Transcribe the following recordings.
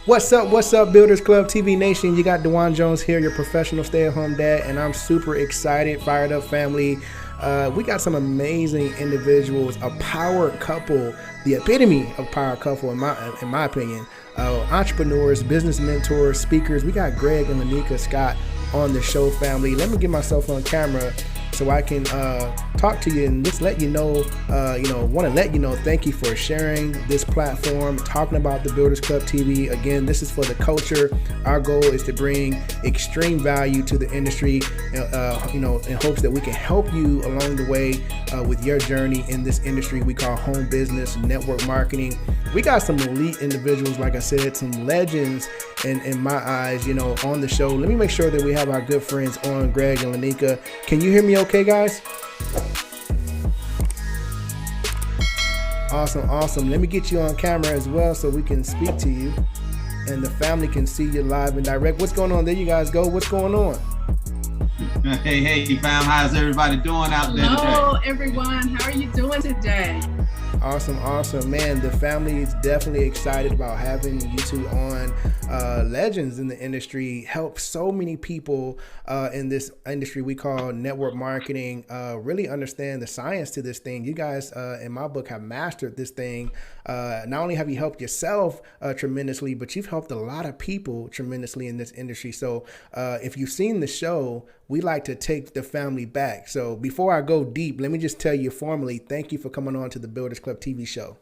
What's up, Builders Club TV Nation? You got Dewan Jones here, your professional stay-at-home dad, and I'm super excited, fired up family. We got some amazing individuals, a power couple, the epitome of power couple in my opinion. Entrepreneurs, business mentors, speakers. We got Gregg and Lenika Scott on the show, family. Let me get myself on camera so I can talk to you and just let you know, want to let you know, thank you for sharing this platform, talking about the Builders Club TV. Again, this is for the culture. Our goal is to bring extreme value to the industry, in hopes that we can help you along the way with your journey in this industry we call home business, network marketing. We got some elite individuals, like I said, some legends in my eyes, on the show. Let me make sure that we have our good friends on, Gregg and Lenika. Can you hear me okay, guys? Awesome. Let me get you on camera as well so we can speak to you and the family can see you live and direct. What's going on? There you guys go. What's going on? Hey, fam. How's everybody doing out there today? Hello, everyone. How are you doing today? Awesome. Man, the family is definitely excited about having you two on. Legends in the industry, help so many people in this industry we call network marketing really understand the science to this thing. You guys, in my book, have mastered this thing. Not only have you helped yourself tremendously, but you've helped a lot of people tremendously in this industry. So if you've seen the show, we like to take the family back. So before I go deep, let me just tell you formally, thank you for coming on to the Builders Club TV show.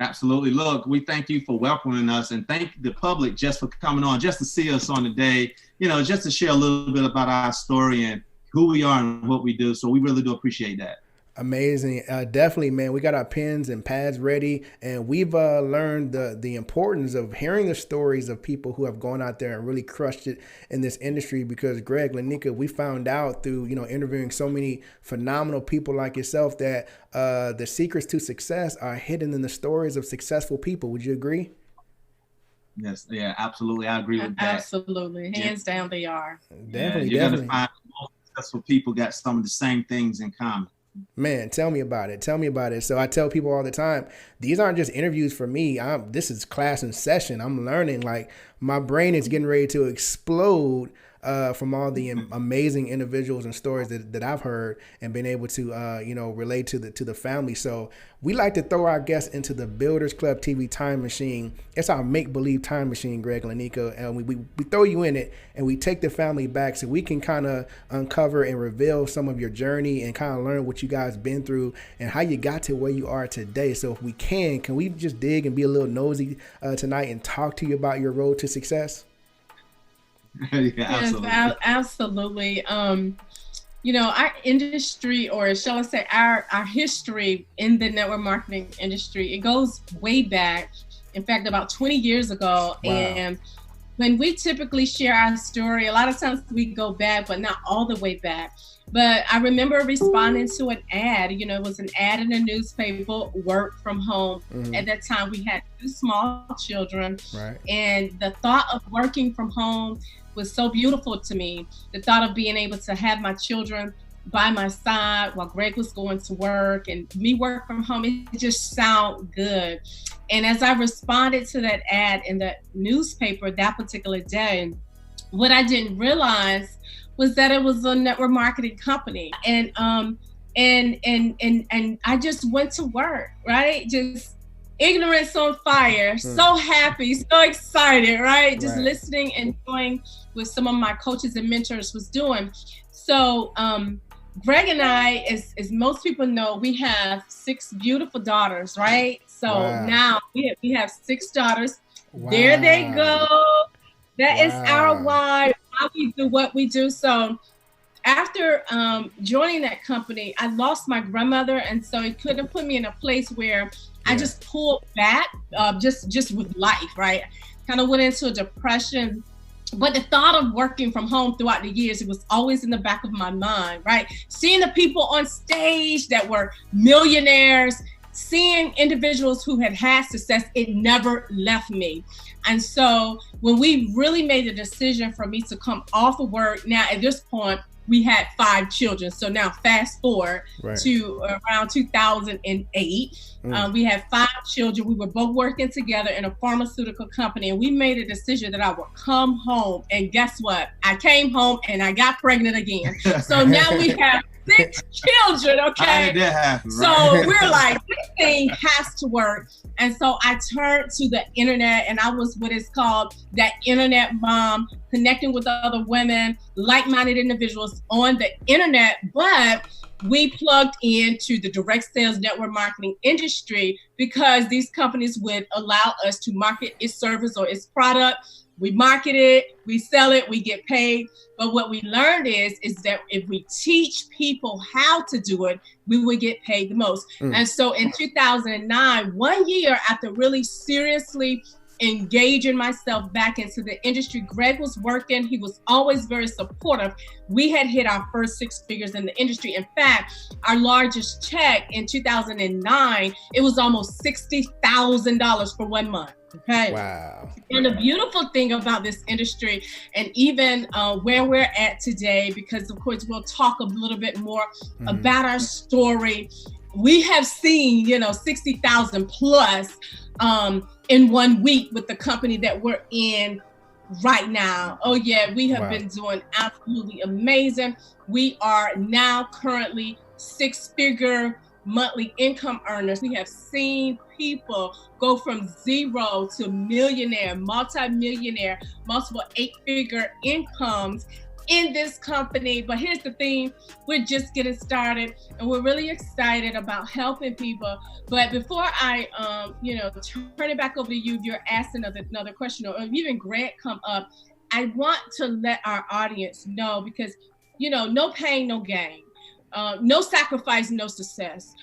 Absolutely. Look, we thank you for welcoming us and thank the public just for coming on, just to see us on the day, just to share a little bit about our story and who we are and what we do. So we really do appreciate that. Amazing. Definitely, man. We got our pens and pads ready, and we've learned the importance of hearing the stories of people who have gone out there and really crushed it in this industry. Because Gregg, Lenika, we found out through interviewing so many phenomenal people like yourself that the secrets to success are hidden in the stories of successful people. Would you agree? Yes. Yeah. Absolutely. I agree with that. Absolutely. Hands down, they are. Definitely. You're gonna find most successful people got some of the same things in common. Man, tell me about it. So I tell people all the time, these aren't just interviews for me. This is class in session. I'm learning. Like, my brain is getting ready to explode from all the amazing individuals and stories that I've heard and been able to relate to the family. So we like to throw our guests into the Builders Club TV time machine. It's our make-believe time machine, Gregg and Lenika, and we throw you in it and we take the family back so we can kind of uncover and reveal some of your journey and kind of learn what you guys been through and how you got to where you are today. So if we can we just dig and be a little nosy tonight and talk to you about your road to success? Yeah, yes, absolutely. Our industry, or shall I say our history in the network marketing industry, it goes way back. In fact, about 20 years ago. Wow. And when we typically share our story, a lot of times we go back, but not all the way back. But I remember responding to an ad, it was an ad in a newspaper, work from home. Mm-hmm. At that time, we had 2 small children. Right. And the thought of working from home was so beautiful to me. The thought of being able to have my children by my side while Gregg was going to work and me work from home, it just sounded good. And as I responded to that ad in the newspaper that particular day, what I didn't realize was that it was a network marketing company. And I just went to work, right? Just ignorance on fire, so happy, so excited, right? Just listening and enjoying what some of my coaches and mentors was doing. So Gregg and I, as most people know, we have 6 beautiful daughters, right? So now we have 6 daughters. Wow. There they go. That is our why we do what we do. So after joining that company, I lost my grandmother, and so it couldn't put me in a place where I just pulled back, just with life, right? Kind of went into a depression. But the thought of working from home throughout the years, it was always in the back of my mind, right? Seeing the people on stage that were millionaires, seeing individuals who had success, it never left me. And so when we really made the decision for me to come off of work, now at this point, we had 5 children. So now fast forward to around 2008, we had 5 children. We were both working together in a pharmaceutical company, and we made a decision that I would come home. And guess what? I came home and I got pregnant again. So now we have 6 children, okay? How did that happen? So we're like, this thing has to work. And so I turned to the internet, and I was what is called that internet mom, connecting with other women, like-minded individuals on the internet. But we plugged into the direct sales network marketing industry because these companies would allow us to market its service or its product. We market it, we sell it, we get paid. But what we learned is that if we teach people how to do it, we would get paid the most. And so in 2009, 1 year after really seriously engaging myself back into the industry, Gregg was working. He was always very supportive. We had hit our first 6 figures in the industry. In fact, our largest check in 2009, it was almost $60,000 for 1 month. Okay. Wow. And the beautiful thing about this industry, and even where we're at today, because of course we'll talk a little bit more about our story. We have seen, 60,000 plus in 1 week with the company that we're in right now. Oh yeah, we have been doing absolutely amazing. We are now currently 6-figure monthly income earners. We have seen people go from 0 to millionaire, multi-millionaire, multiple 8-figure incomes in this company. But here's the thing, we're just getting started, and we're really excited about helping people. But before I turn it back over to you, if you're asking another question, or even Gregg come up, I want to let our audience know, because no pain, no gain. No sacrifice, no success.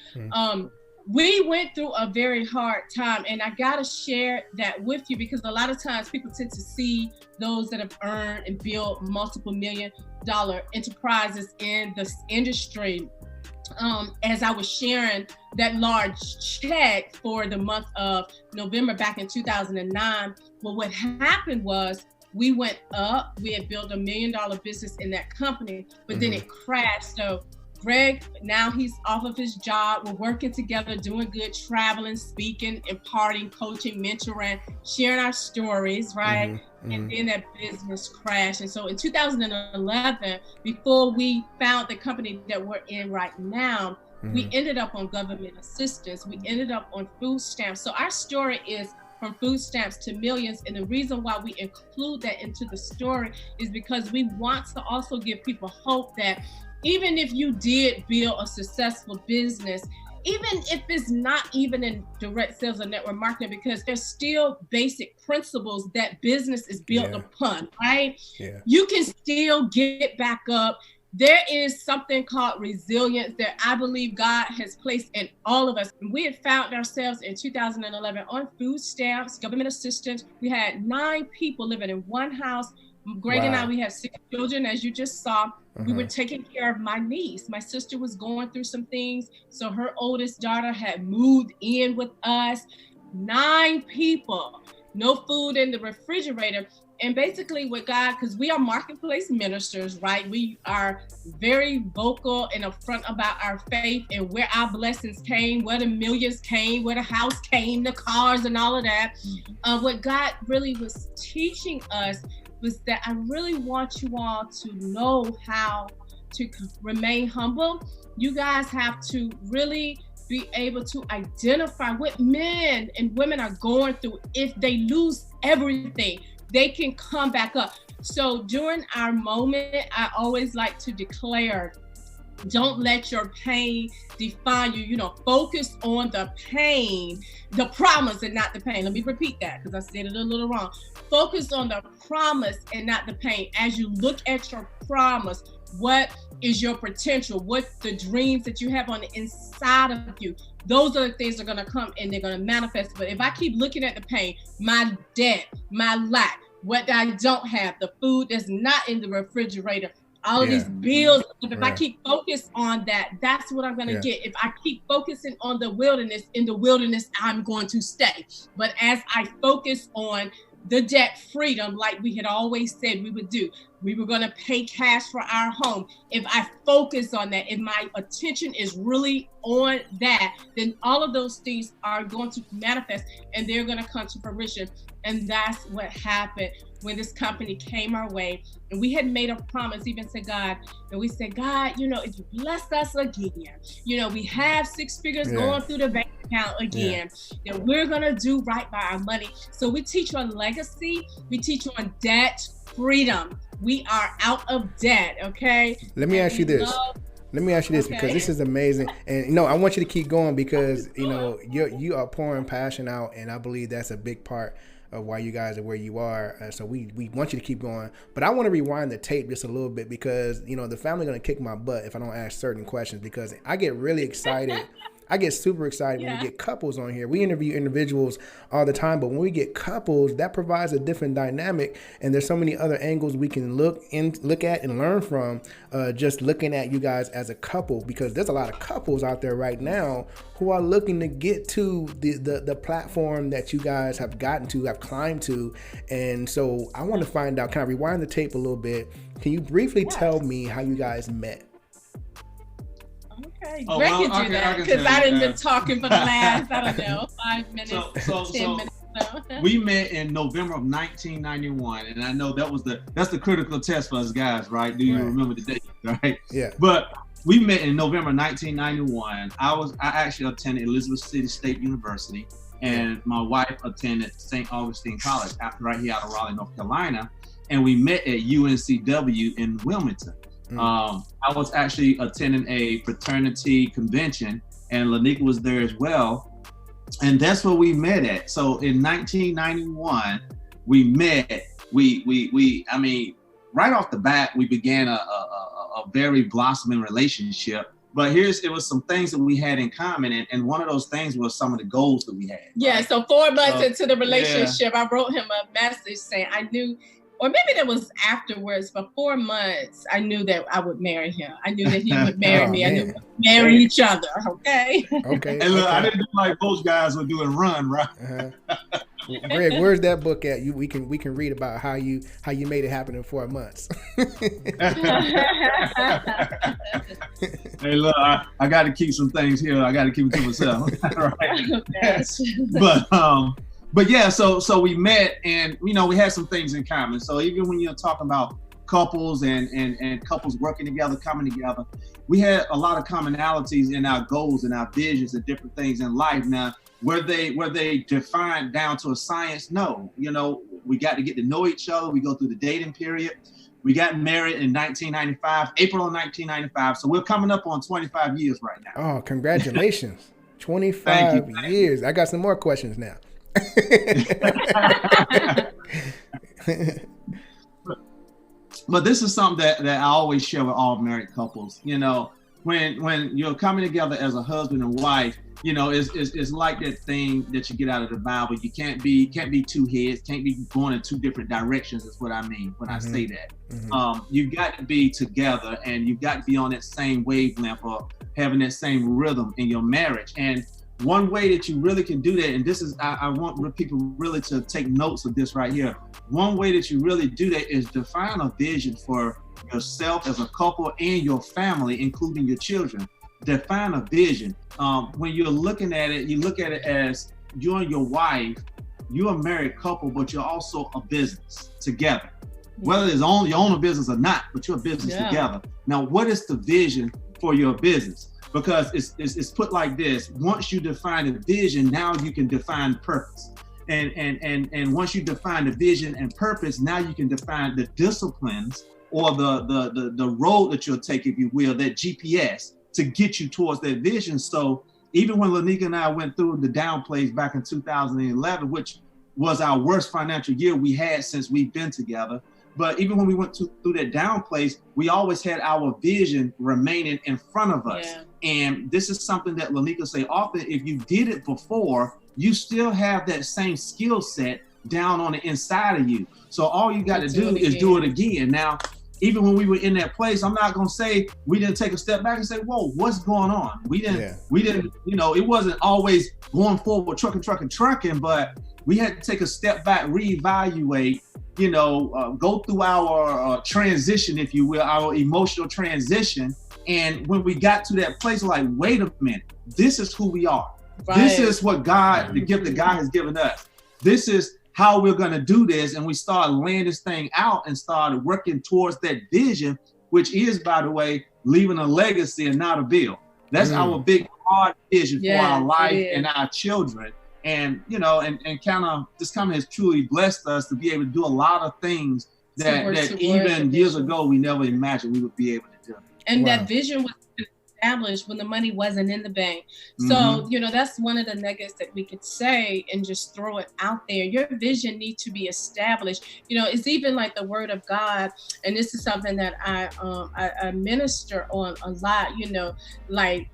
We went through a very hard time, and I gotta share that with you, because a lot of times people tend to see those that have earned and built multiple $million-dollar enterprises in this industry. As I was sharing that large check for the month of November back in 2009, well, what happened was we went up. We had built $1 million business in that company, but then it crashed. So Gregg, now he's off of his job. We're working together, doing good, traveling, speaking, imparting, coaching, mentoring, sharing our stories, right? And then that business crashed. And so in 2011, before we found the company that we're in right now, we ended up on government assistance. We ended up on food stamps. So our story is from food stamps to millions. And the reason why we include that into the story is because we want to also give people hope that even if you did build a successful business, even if it's not even in direct sales or network marketing, because there's still basic principles that business is built upon, right? You can still get back up. There is something called resilience that I believe God has placed in all of us. We had found ourselves in 2011 on food stamps, government assistance. We had 9 people living in one house. Gregg and I, we have 6 children, as you just saw. We were taking care of my niece. My sister was going through some things, so her oldest daughter had moved in with us. 9 people, no food in the refrigerator. And basically with God, because we are marketplace ministers, right? We are very vocal and upfront about our faith and where our blessings came, where the millions came, where the house came, the cars and all of that. What God really was teaching us was that I really want you all to know how to remain humble. You guys have to really be able to identify what men and women are going through. If they lose everything, they can come back up. So during our moment, I always like to declare, don't let your pain define you. Focus on the pain, the promise, and not the pain. Let me repeat that because I said it a little wrong. Focus on the promise and not the pain. As you look at your promise, what is your potential? What the dreams that you have on the inside of you? Those are the things that are going to come and they're going to manifest. But if I keep looking at the pain, my debt, my lack, what I don't have, the food that's not in the refrigerator, all of these bills. If I Right. keep focused on that, that's what I'm going to Yeah. get. If I keep focusing on the wilderness, in the wilderness, I'm going to stay. But as I focus on the debt freedom, like we had always said we would do, we were going to pay cash for our home. If I focus on that, if my attention is really on that, then all of those things are going to manifest and they're going to come to fruition. And that's what happened when this company came our way. And we had made a promise even to God. And we said, God, you know, if you bless us again, you know, we have 6 figures going through the bank account again, then we're going to do right by our money. So we teach on legacy. We teach on debt freedom. We are out of debt, okay? Let me ask you this. Because this is amazing. And, you know, I want you to keep going because, you know, you are pouring passion out. And I believe that's a big part of why you guys are where you are. So we want you to keep going. But I want to rewind the tape just a little bit because, you know, the family going to kick my butt if I don't ask certain questions because I get really excited. I get super excited when we get couples on here. We interview individuals all the time, but when we get couples, that provides a different dynamic. And there's so many other angles we can look at and learn from just looking at you guys as a couple, because there's a lot of couples out there right now who are looking to get to the platform that you guys have gotten to, have climbed to. And so I want to find out, can I rewind the tape a little bit? Can you briefly tell me how you guys met? Okay, Greg can do that because I didn't been talking for the last, I don't know, 5 minutes, 10 minutes. So. We met in November of 1991, and I know that's the critical test for us guys, right? Do you remember the date, right? Yeah. But we met in November 1991. I actually attended Elizabeth City State University, and my wife attended St. Augustine College right here out of Raleigh, North Carolina, and we met at UNCW in Wilmington. I was actually attending a fraternity convention, and Lenika was there as well, and that's where we met at. So in 1991, we met. I mean, right off the bat, we began a very blossoming relationship. But it was some things that we had in common, and one of those things was some of the goals that we had. Yeah. Right? So 4 months into the relationship, I wrote him a message saying I knew. Or maybe that was afterwards, but 4 months, I knew that I would marry him. I knew that he would marry me. Man. I knew we would marry each other, okay? Okay. And look, I didn't do like most guys would do and run, right? Greg, where's that book at? We can read about how you made it happen in 4 months. Hey, look, I got to keep some things here. I got to keep it to myself, right? But yeah, so we met, and you know, we had some things in common. So even when you're talking about couples and couples working together, coming together, we had a lot of commonalities in our goals and our visions and different things in life. Now, were they defined down to a science? No. You know, we got to get to know each other. We go through the dating period. We got married in 1995, April of 1995. So we're coming up on 25 years right now. Oh, congratulations. 25 years. I got some more questions now. But this is something that I always share with all married couples. You know, when you're coming together as a husband and wife, you know, it's like that thing that you get out of the Bible. You can't be two heads, can't be going in 2 different directions. Is what I mean when I say that. You've got to be together, and you've got to be on that same wavelength or having that same rhythm in your marriage. And one way that you really can do that, and this is, I want people really to take notes of this right here. One way that you really do that is define a vision for yourself as a couple and your family, including your children. Define a vision. When you're looking at it, you look at it as you and your wife, you're a married couple, but you're also a business together. Whether it's you own a business or not, but you're a business together. Now, what is the vision for your business? Because it's put like this: once you define a vision, now you can define purpose. And once you define the vision and purpose, now you can define the disciplines or the road that you'll take, if you will, that GPS to get you towards that vision. So even when Lenika and I went through the down plays back in 2011, which was our worst financial year we had since we've been together, but even when we went through that down place, we always had our vision remaining in front of us. Yeah. And this is something that Lenika say often: if you did it before, you still have that same skill set down on the inside of you. So all you got to do is do it again. Now, even when we were in that place, I'm not gonna say we didn't take a step back and say, whoa, what's going on? We didn't, you know, it wasn't always going forward, trucking, but we had to take a step back, reevaluate, you know, go through our transition, if you will, our emotional transition. And when we got to that place, like, wait a minute, this is who we are. Right. This is what God, the gift that God has given us. This is how we're going to do this. And we started laying this thing out and started working towards that vision, which is, by the way, leaving a legacy and not a bill. That's our big, hard vision for our life and our children. And, you know, and kind of has truly blessed us to be able to do a lot of things that even years ago, we never imagined we would be able to do. And that vision was established when the money wasn't in the bank. So, you know, that's one of the nuggets that we could say and just throw it out there. Your vision needs to be established. You know, it's even like the word of God. And this is something that I minister on a lot, you know, like,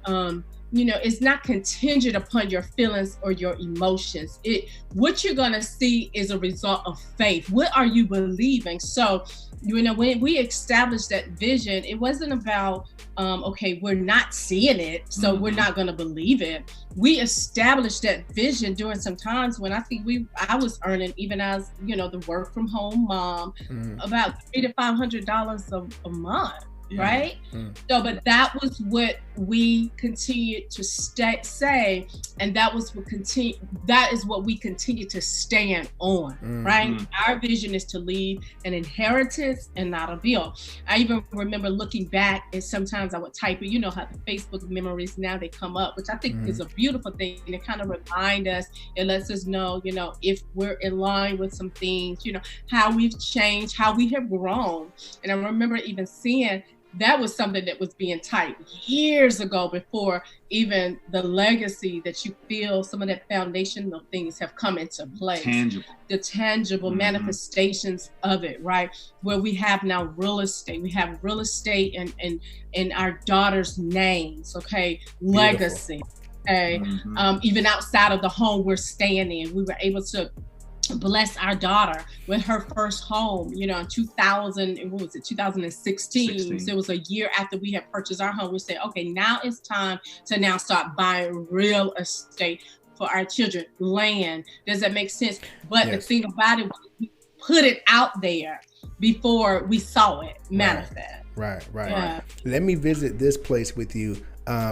you know, it's not contingent upon your feelings or your emotions. What you're going to see is a result of faith. What are you believing? So, you know, when we established that vision, it wasn't about, okay, we're not seeing it, so we're not going to believe it. We established that vision during some times when I think I was earning, even as, you know, the work from home mom, about $300 to $500 a month. Right? So, but that was what we continued to say, and that is what we continue to stand on, right? Our vision is to leave an inheritance and not a bill. I even remember looking back, and sometimes I would type it, you know how the Facebook memories now they come up, which I think is a beautiful thing, and it kind of remind us, it lets us know, you know, if we're in line with some things, you know, how we've changed, how we have grown. And I remember even seeing that was something that was being typed years ago, before even the legacy that you feel, some of that foundational things have come into place. The tangible manifestations of it, right? Where we have now real estate. We have real estate in our daughters' names, okay? Legacy, okay? Even outside of the home we're staying in, we were able to bless our daughter with her first home, you know, in 2016. So it was a year after we had purchased our home. We said, okay, now it's time to now start buying real estate for our children, land. Does that make sense? But the thing about it, we put it out there before we saw it manifest. Right. Let me visit this place with you.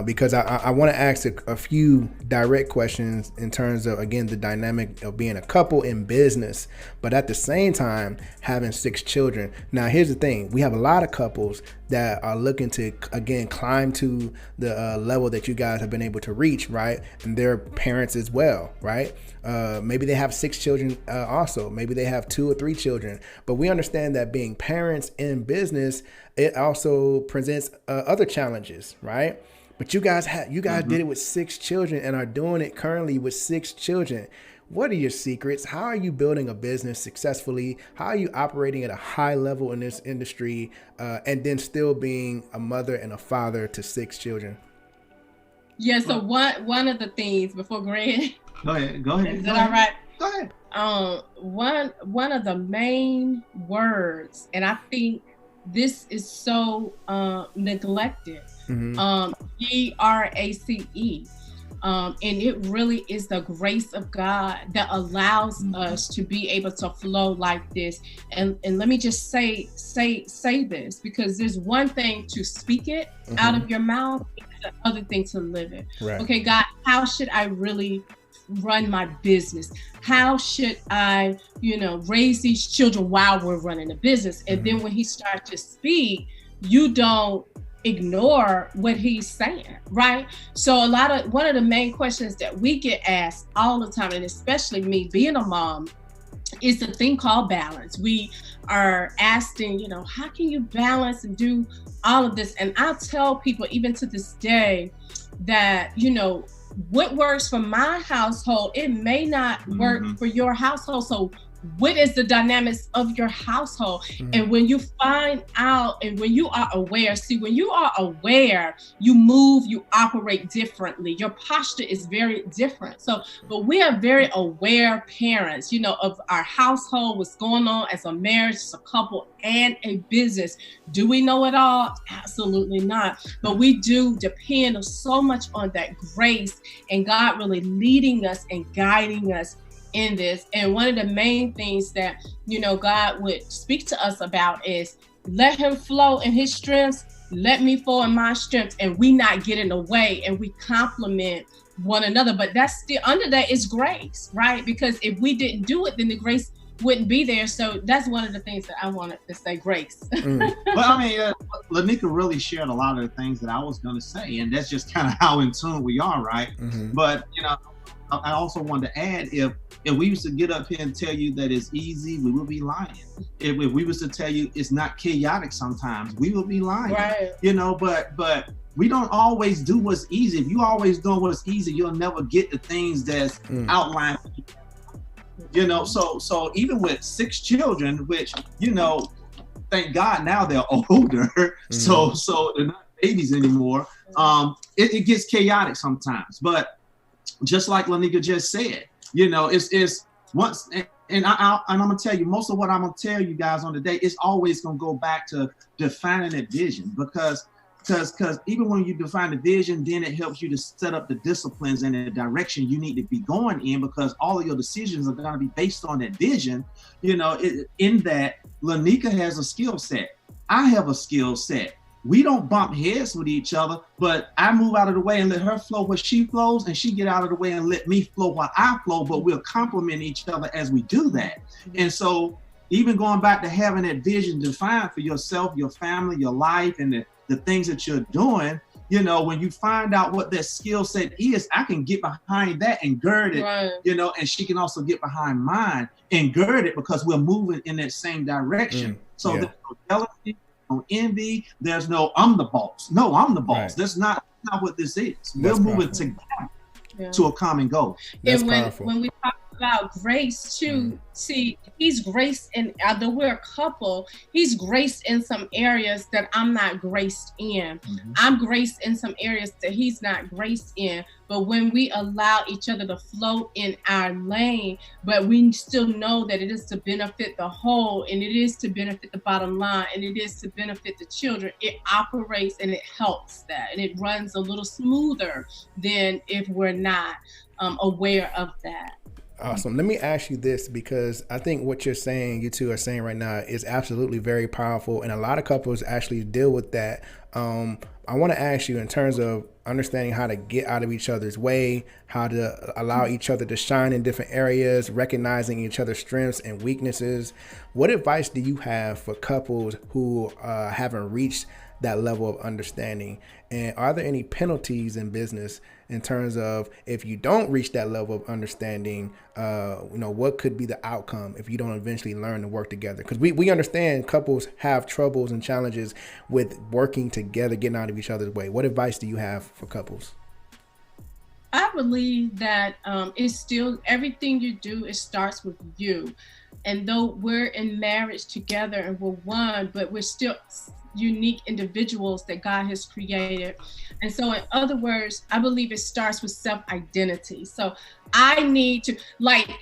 Because I want to ask a few direct questions in terms of, again, the dynamic of being a couple in business, but at the same time having 6 children. Now, here's the thing. We have a lot of couples that are looking to, again, climb to the level that you guys have been able to reach, right? And they're parents as well, right? Maybe they have 6 children also. Maybe they have 2 or 3 children. But we understand that being parents in business, it also presents other challenges, right? But you guys did it with 6 children and are doing it currently with 6 children. What are your secrets? How are you building a business successfully? How are you operating at a high level in this industry, and then still being a mother and a father to 6 children? Yeah. So one of the things before Gregg. Go ahead. Is that all right? Go ahead. One of the main words, and I think this is so neglected. GRACE. And it really is the grace of God that allows us to be able to flow like this. And let me just say this, because there's one thing to speak it out of your mouth, and the other thing to live it. Right. Okay, God, how should I really run my business? How should I, raise these children while we're running a business? And then when he starts to speak, you don't ignore what he's saying, right? So one of the main questions that we get asked all the time, and especially me being a mom, is the thing called balance. We are asking, how can you balance and do all of this? And I tell people, even to this day, that, what works for my household, it may not work for your household. So what is the dynamics of your household? And when you find out, and when you are aware, see, when you are aware, you move, you operate differently. Your posture is very different. So, but we are very aware parents, of our household, what's going on as a marriage, as a couple, and a business. Do we know it all? Absolutely not. But we do depend so much on that grace and God really leading us and guiding us in this. And one of the main things that, God would speak to us about is let him flow in his strengths, let me flow in my strengths, and we not get in the way, and we complement one another. But that's still, under that is grace, right? Because if we didn't do it, then the grace wouldn't be there. So that's one of the things that I wanted to say, grace. Well, I mean, Lenika really shared a lot of the things that I was going to say, and that's just kind of how in tune we are, right? But, I also wanted to add, if we used to get up here and tell you that it's easy, we would be lying. If we was to tell you it's not chaotic sometimes, we would be lying. Right. But we don't always do what's easy. If you always doing what's easy, you'll never get the things that's outlined. So even with 6 children, which, thank God now they're older, so they're not babies anymore. It gets chaotic sometimes, but just like Lenika just said, it's once, and I'm gonna tell you, most of what I'm gonna tell you guys on the day is always gonna go back to defining a vision, because even when you define the vision, then it helps you to set up the disciplines and the direction you need to be going in, because all of your decisions are going to be based on that vision. In that Lenika has a skill set, I have a skill set. We don't bump heads with each other, but I move out of the way and let her flow where she flows, and she get out of the way and let me flow while I flow, but we'll complement each other as we do that. And so even going back to having that vision defined for yourself, your family, your life, and the things that you're doing, when you find out what that skill set is, I can get behind that and gird it, right. And she can also get behind mine and gird it, because we're moving in that same direction. So there's no jealousy, no envy, there's no I'm the boss. No, I'm the boss. Right. That's not what this is. We're moving together to a common goal. That's powerful. When we talk about grace too, see, he's graced in, although we're a couple, he's graced in some areas that I'm not graced in. I'm graced in some areas that he's not graced in. But when we allow each other to flow in our lane, but we still know that it is to benefit the whole, and it is to benefit the bottom line, and it is to benefit the children, it operates and it helps that, and it runs a little smoother than if we're not aware of that. Awesome. Let me ask you this, because I think what you're saying, you two are saying right now, is absolutely very powerful. And a lot of couples actually deal with that. I want to ask you, in terms of understanding how to get out of each other's way, how to allow each other to shine in different areas, recognizing each other's strengths and weaknesses. What advice do you have for couples who haven't reached that level of understanding? And are there any penalties in business in terms of, if you don't reach that level of understanding, what could be the outcome if you don't eventually learn to work together? Because we understand couples have troubles and challenges with working together, getting out of each other's way. What advice do you have for couples? I believe that it's still, everything you do, it starts with you. And though we're in marriage together and we're one, but we're still unique individuals that God has created. And so in other words, I believe it starts with self-identity. So I need to,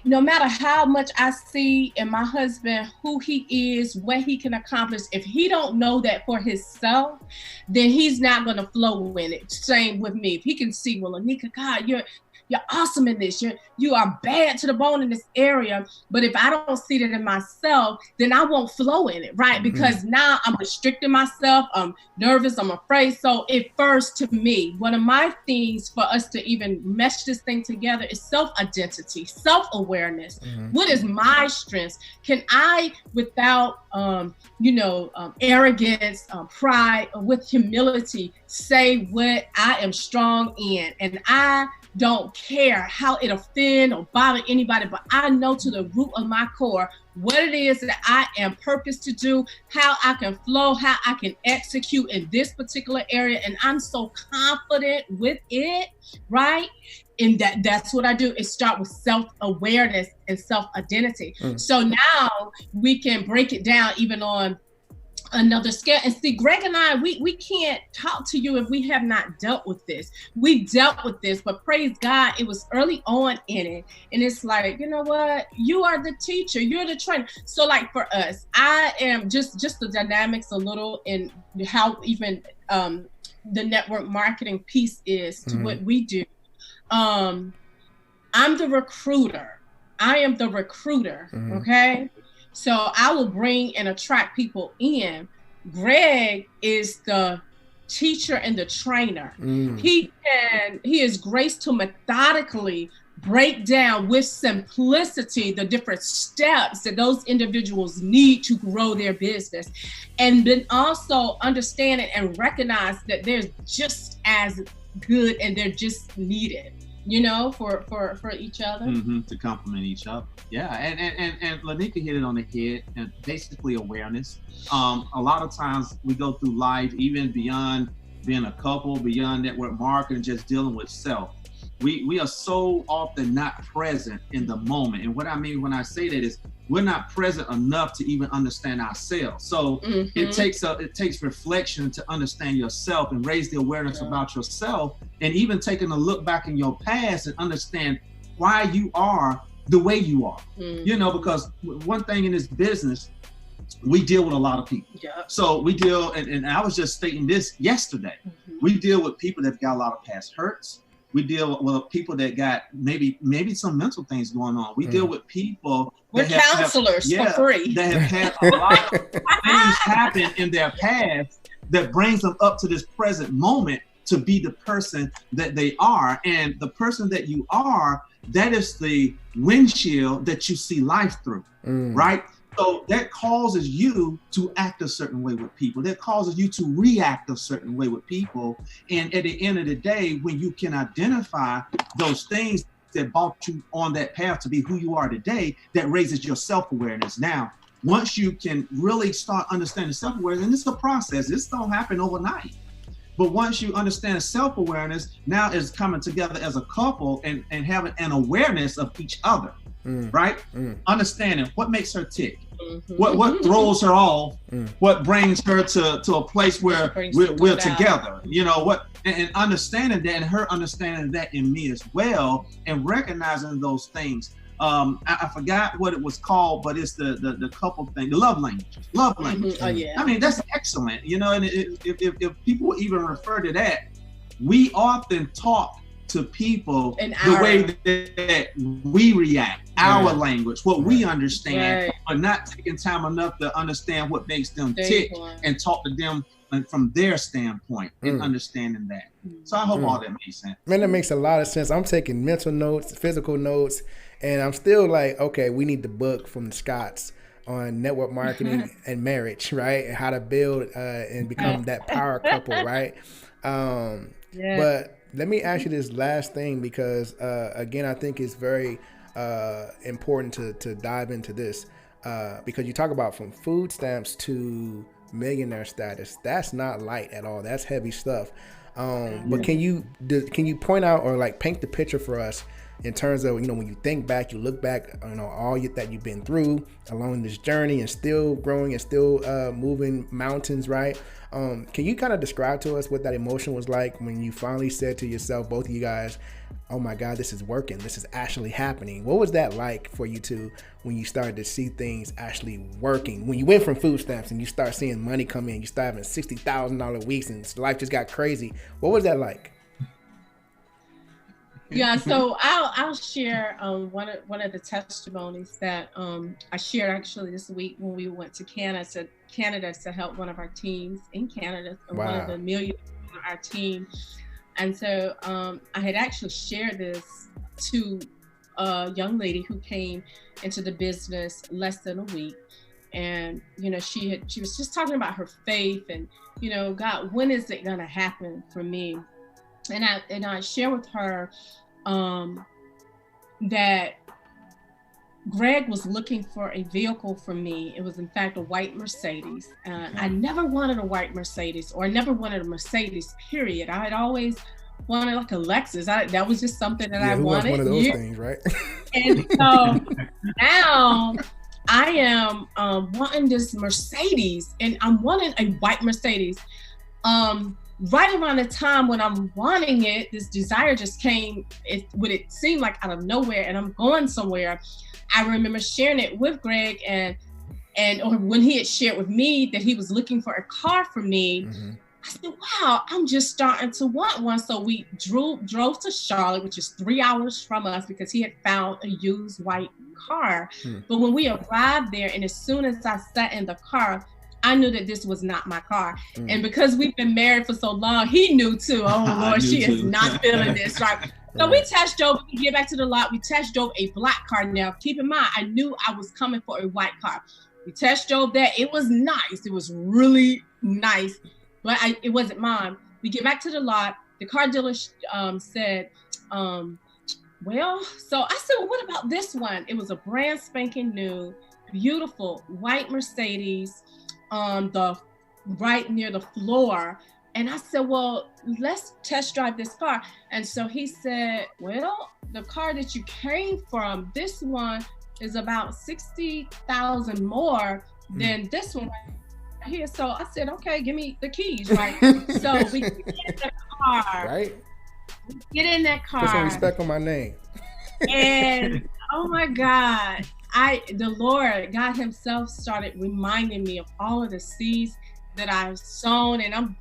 no matter how much I see in my husband, who he is, what he can accomplish, if he don't know that for himself, then he's not going to flow in it. Same with me. If he can see, well, Lenika, God, you're awesome in this. You are bad to the bone in this area. But if I don't see that in myself, then I won't flow in it, right? Because now I'm restricting myself. I'm nervous. I'm afraid. So it first, to me, one of my things for us to even mesh this thing together is self-identity, self-awareness. What is my strengths? Can I, without arrogance, pride, or with humility, say what I am strong in? And I don't care how it offend or bother anybody, but I know to the root of my core what it is that I am purposed to do, how I can flow, how I can execute in this particular area. And I'm so confident with it, right? And that's what I do, is start with self-awareness and self-identity. So now we can break it down even on another scale. And see, Gregg and I, we can't talk to you if we have not dealt with this. We dealt with this, but praise God, it was early on in it. And it's like, you know what? You are the teacher, you're the trainer. So like for us, I am just the dynamics a little in how even the network marketing piece is to what we do. I'm the recruiter. I am the recruiter, okay? So I will bring and attract people in. Gregg is the teacher and the trainer. He is graced to methodically break down with simplicity the different steps that those individuals need to grow their business. And then also understanding and recognize that they're just as good and they're just needed, you know, for each other. To complement each other. Yeah, and Lenika hit it on the head, and basically awareness. A lot of times we go through life, even beyond being a couple, beyond network marketing, just dealing with self. We are so often not present in the moment. And what I mean when I say that is we're not present enough to even understand ourselves. So it takes reflection to understand yourself and raise the awareness about yourself, and even taking a look back in your past and understand why you are the way you are. You know, because one thing in this business, we deal with a lot of people. So we deal, and I was just stating this yesterday, we deal with people that got a lot of past hurts. We deal with people that got maybe some mental things going on. We deal with people. We're counselors for free. That have had a lot of things happen in their past that brings them up to this present moment to be the person that they are. And the person that you are, that is the windshield that you see life through, right? So that causes you to act a certain way with people. That causes you to react a certain way with people. And at the end of the day, when you can identify those things that brought you on that path to be who you are today, that raises your self-awareness. Now, once you can really start understanding self-awareness, and it's a process, this don't happen overnight. But once you understand self-awareness, now it's coming together as a couple and having an awearness of each other, right? Understanding what makes her tick, what throws her off, what brings her to a place where we're together, you know, what, and understanding that, and her understanding that in me as well, and recognizing those things. I forgot what it was called, but it's the couple thing, the love language. Oh yeah. I mean, that's excellent, you know, and if people even refer to that, we often talk to people the way that we react, our language, what we understand, but not taking time enough to understand what makes them tick and talk to them from their standpoint and understanding that. So I hope all that makes sense. Man, that makes a lot of sense. I'm taking mental notes, physical notes, and I'm still like, okay, we need the book from the Scotts on network marketing and marriage, right? And how to build and become that power couple, right? But let me ask you this last thing, because again, I think it's very important to dive into this, because you talk about from food stamps to millionaire status. That's not light at all. That's heavy stuff. But can you point out or like paint the picture for us in terms of, you know, when you think back, you look back, you know, all that you've been through along this journey and still growing and still moving mountains, right? Can you kind of describe to us what that emotion was like when you finally said to yourself, both of you guys, oh my God, this is working. This is actually happening. What was that like for you two when you started to see things actually working? When you went from food stamps and you start seeing money come in, you start having $60,000 weeks and life just got crazy. What was that like? Yeah, so I'll share one of the testimonies that I shared actually this week when we went to Canada to help one of our teams in Canada, one of the millionaires on our team. And so I had actually shared this to a young lady who came into the business less than a week. And, you know, she was just talking about her faith and, you know, God, when is it gonna happen for me? And I share with her that Gregg was looking for a vehicle for me. It was in fact a white Mercedes. I never wanted a white Mercedes, or I never wanted a Mercedes, period. I had always wanted like a Lexus. That was just something that I wanted. One of those things, right? And so now I am wanting this Mercedes, and I'm wanting a white Mercedes. Right around the time when I'm wanting it, this desire just came. It seemed like out of nowhere, and I'm going somewhere. I remember sharing it with Gregg, or when he had shared with me that he was looking for a car for me. Mm-hmm. I said, wow, I'm just starting to want one. So we drove to Charlotte, which is 3 hours from us, because he had found a used white car. Mm. But when we arrived there, and as soon as I sat in the car, I knew that this was not my car. Mm. And because we've been married for so long, he knew too. Oh Lord, she is not feeling this, right? So we test drove, we get back to the lot, we test drove a black car. Now, keep in mind, I knew I was coming for a white car. We test drove that. It was nice. It was really nice, but it wasn't mine. We get back to the lot. The car dealer said, well, so I said, well, what about this one? It was a brand spanking new, beautiful white Mercedes, right near the floor. And I said, well, let's test drive this car. And so he said, well, the car that you came from, this one is about 60,000 more than this one right here. So I said, okay, give me the keys, right? So we get in the car. Right. Get in that car. Put some respect on my name. And oh my God, the Lord, God himself started reminding me of all of the seeds that I've sown, and I'm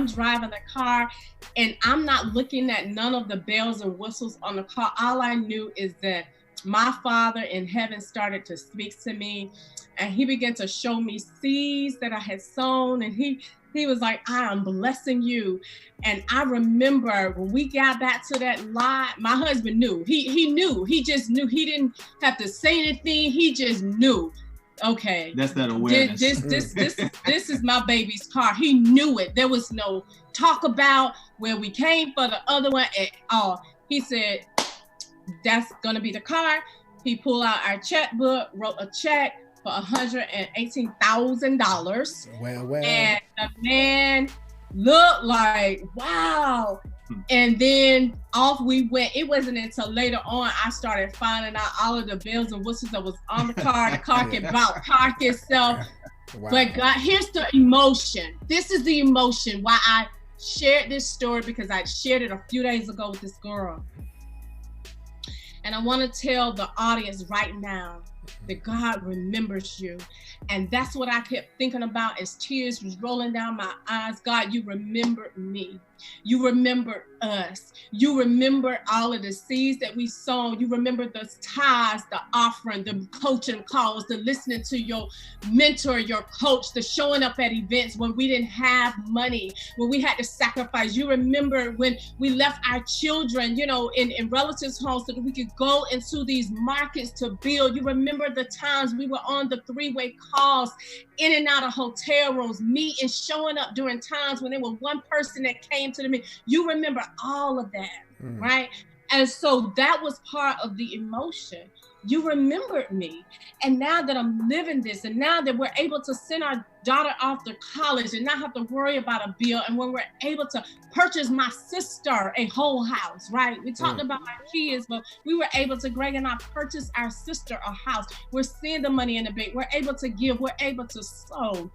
driving the car, and I'm not looking at none of the bells and whistles on the car. All I knew is that my Father in heaven started to speak to me, and he began to show me seeds that I had sown, and he was like, I am blessing you. And I remember when we got back to that lot, my husband knew. He knew. He just knew. He didn't have to say anything. He just knew. Okay, that's that awareness. This is my baby's car. He knew it. There was no talk about where we came for the other one at all. He said, that's gonna be the car. He pulled out our checkbook, wrote a check for $118,000. Well. And the man looked like, wow. And then off we went. It wasn't until later on I started finding out all of the bells and whistles that was on the car. The car can about park itself. Wow. But God, here's the emotion. This is the emotion why I shared this story, because I shared it a few days ago with this girl. And I want to tell the audience right now that God remembers you. And that's what I kept thinking about as tears was rolling down my eyes. God, you remembered me. You remember us. You remember all of the seeds that we sown. You remember the tithes, the offering, the coaching calls, the listening to your mentor, your coach, the showing up at events when we didn't have money, when we had to sacrifice. You remember when we left our children, in relatives' homes so that we could go into these markets to build. You remember the times we were on the three-way calls, in and out of hotel rooms, meeting, showing up during times when there was one person that came to the meeting. You remember all of that, right? And so that was part of the emotion. You remembered me. And now that I'm living this, and now that we're able to send our daughter off to college and not have to worry about a bill, and when we're able to purchase my sister a whole house, right? We talked about our kids, but we were able to, Gregg and I purchase our sister a house. We're seeing the money in the bank. We're able to give. We're able to sow.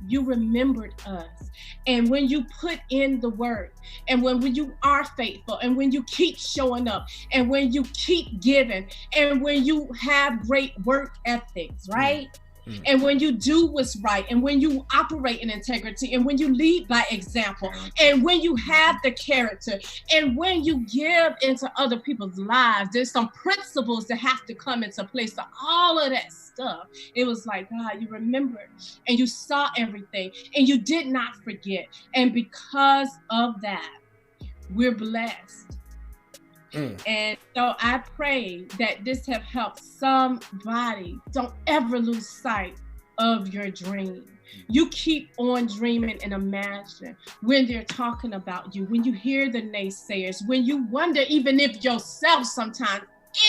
You remembered us. And when you put in the work, and when you are faithful, and when you keep showing up, and when you keep giving, and when you have great work ethics, right? And when you do what's right, and when you operate in integrity, and when you lead by example, and when you have the character, and when you give into other people's lives, there's some principles that have to come into place. So all of that stuff, it was like, God, you remembered, and you saw everything, and you did not forget. And because of that, we're blessed. And so I pray that this have helped somebody. Don't ever lose sight of your dream. You keep on dreaming and imagining when they're talking about you, when you hear the naysayers, when you wonder even if yourself sometimes,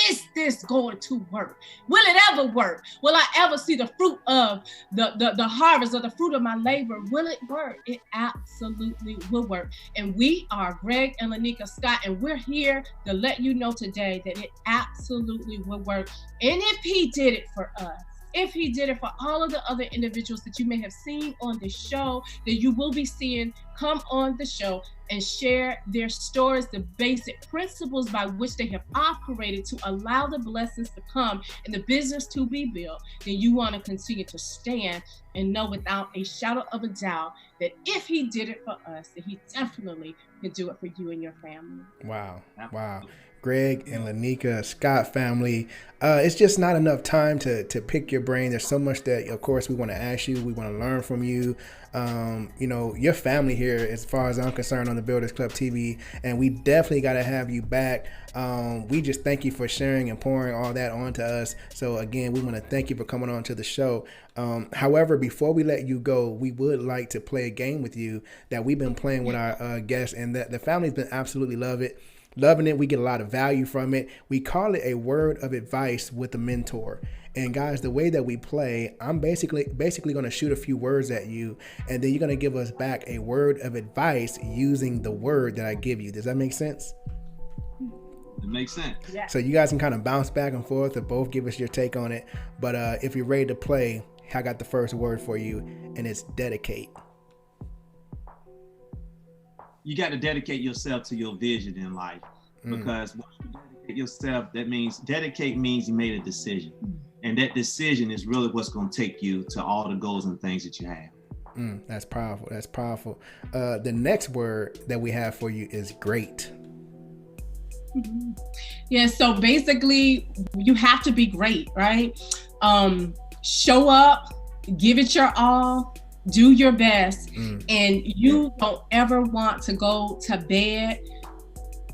is this going to work? Will it ever work? Will I ever see the fruit of the harvest or the fruit of my labor? Will it work? It absolutely will work. And we are Gregg and Lenika Scott, and we're here to let you know today that it absolutely will work. And if he did it for us, if he did it for all of the other individuals that you may have seen on the show, that you will be seeing come on the show and share their stories, the basic principles by which they have operated to allow the blessings to come and the business to be built, then you want to continue to stand and know without a shadow of a doubt that if he did it for us, that he definitely can do it for you and your family. Wow. Wow. Gregg and Lenika Scott family. It's just not enough time to pick your brain. There's so much that, of course, we want to ask you. We want to learn from you. You know, your family here, as far as I'm concerned, on the Builders Club TV, and we definitely got to have you back. We just thank you for sharing and pouring all that onto us. So again, we want to thank you for coming on to the show. However, before we let you go, we would like to play a game with you that we've been playing with our guests, and that the family's been absolutely loving it. We get a lot of value from it. We call it a word of advice with a mentor. And guys, the way that we play, I'm basically going to shoot a few words at you, and then you're going to give us back a word of advice using the word that I give you. Does that make sense? It makes sense. Yeah. So you guys can kind of bounce back and forth, or both give us your take on it. But if you're ready to play, I got the first word for you, and it's dedicate. You got to dedicate yourself to your vision in life, because once you dedicate yourself, dedicate means you made a decision, and that decision is really what's going to take you to all the goals and things that you have. That's powerful. That's powerful. The next word that we have for you is great. Yeah, so basically you have to be great, right? Show up, give it your all, do your best, and you don't ever want to go to bed,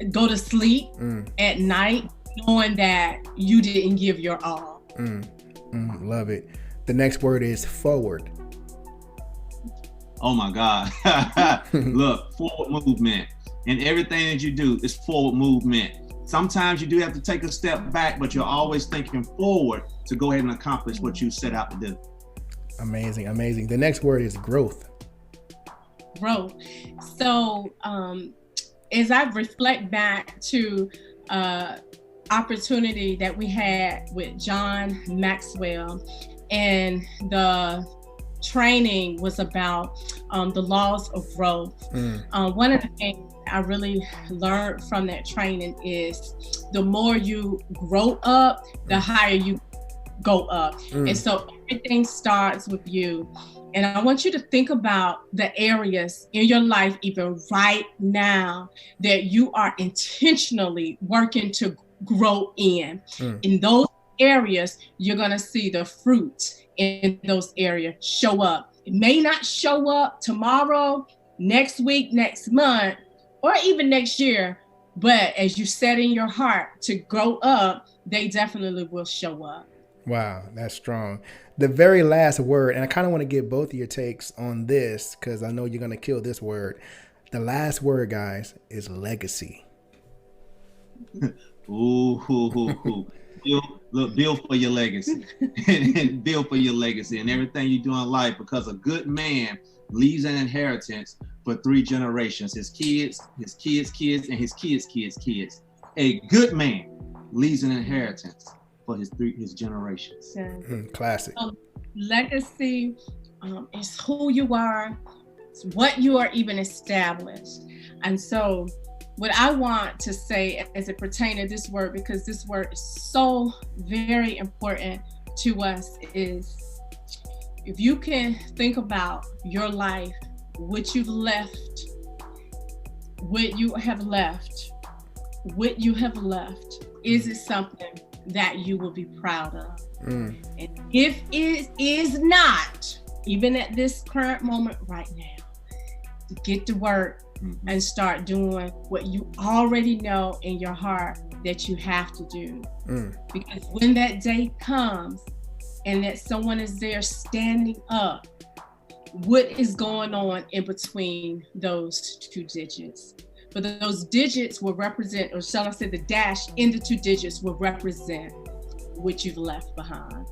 go to sleep at night knowing that you didn't give your all. Love it. The next word is forward. Oh my God. Look, forward movement. And everything that you do is forward movement. Sometimes you do have to take a step back, but you're always thinking forward to go ahead and accomplish what you set out to do. Amazing, amazing. The next word is growth. Growth. So as I reflect back to opportunity that we had with John Maxwell, and the training was about the laws of growth. One of the things I really learned from that training is the more you grow up, the higher you go up. And so everything starts with you. And I want you to think about the areas in your life, even right now, that you are intentionally working to grow in. In those areas, you're going to see the fruit in those areas show up. It may not show up tomorrow, next week, next month, or even next year, but as you set in your heart to grow up, they definitely will show up. Wow, that's strong. The very last word, and I kind of want to get both of your takes on this because I know you're going to kill this word. The last word, guys, is legacy. Ooh. Build for your legacy. And build for your legacy and everything you do in life, because a good man leaves an inheritance for 3 generations, his kids, and his kids. A good man leaves an inheritance for his generations. Classic. Legacy is who you are, it's what you are even established. And so what I want to say as it pertains to this word, because this word is so very important to us, is if you can think about your life, what you have left, is it something that you will be proud of? And if it is not, even at this current moment right now, get to work and start doing what you already know in your heart that you have to do. Because when that day comes and that someone is there standing up, what is going on in between those 2 digits? but those digits will represent, or shall I say the dash in the 2 digits will represent what you've left behind.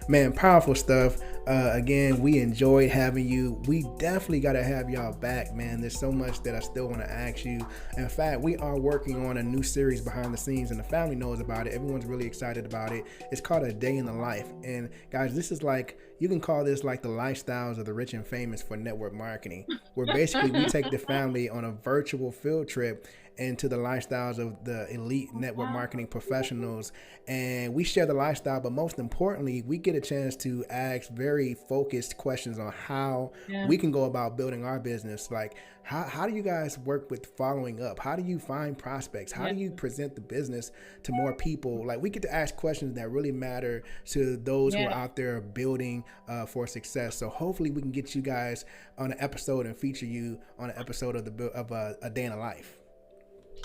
Man, powerful stuff. Again, we enjoyed having you. We definitely got to have y'all back, man. There's so much that I still want to ask you. In fact, we are working on a new series behind the scenes, and the family knows about it. Everyone's really excited about it. It's called A Day in the Life. And guys, this is like, you can call this like the lifestyles of the rich and famous for network marketing, where basically we take the family on a virtual field trip into the lifestyles of the elite network marketing professionals, and we share the lifestyle, but most importantly, we get a chance to ask very focused questions on how we can go about building our business. Like, how do you guys work with following up? How do you find prospects? How do you present the business to more people? Like, we get to ask questions that really matter to those who are out there building for success. So hopefully we can get you guys on an episode and feature you on an episode of A Day in the Life.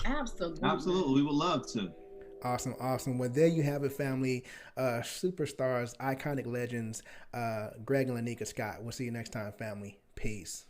Absolutely. We would love to. Awesome. Well, there you have it, family. Superstars, iconic legends, Gregg and Lenika Scott. We'll see you next time, family. Peace.